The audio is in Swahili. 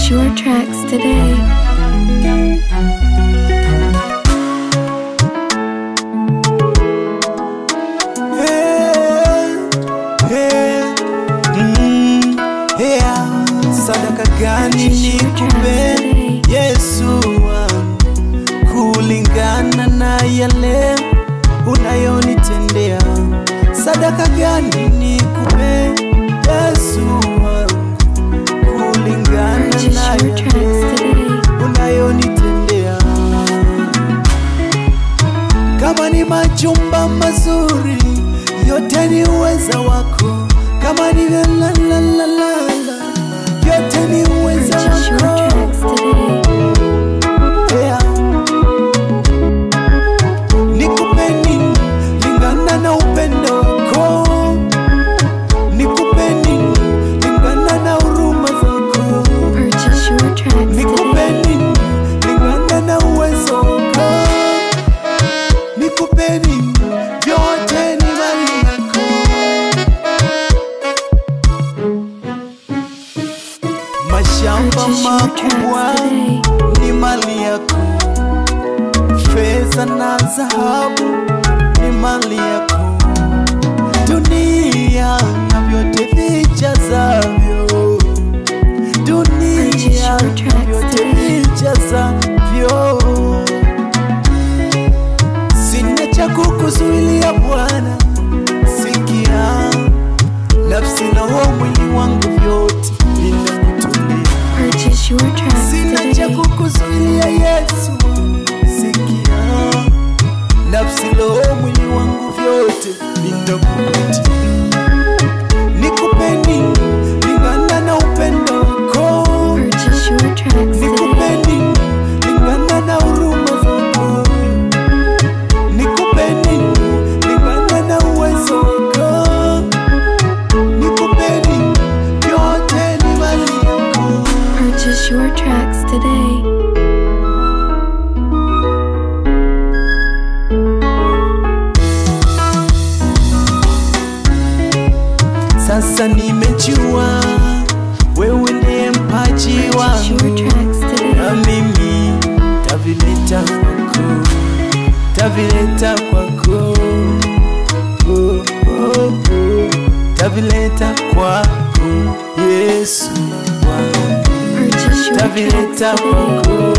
Purchase your tracks today. Sadaka gani nikupe Yesu wangu, kulingana na yale unayonitendea? Sadaka gani nikupe Yesu wangu, kulingana na yale unayonitendea? Kama ni majumba mazuri, yote ni uweza wako. Kama ni yote ni uweza wako. Nikupe nini lingana na upendo wako? Nikupe nini lingana na huruma zako? Nikupe nini lingana na uwezo wako? Nikupe nini? Vyote ni mali yako. Mashamba makubwa ni mali yako, fedha na dhahabu ni mali yako, dunia na vyote vijazavyo, dunia na vyote vijazavyo. Sina cha kukuzuilia Bwana, sikia, nafsi na mwili wangu vyote vinakutulia. Sina cha kukuzuilia Yesu, sikia, nafsi na mwili wangu vyote vinakutulia. Nikupe nini lingana na upendo wako? Nikupe nini lingana na huruma zako? Nikupe nini lingana na uwezo wako? Nikupe nini? Vyote ni mali yako. Purchase your tracks today. Sasa nimejua wewe ndiye mpaji wangu, na mimi tavileta kwako, tavileta kwako, tavileta kwako Yesu wangu, tavileta kwako.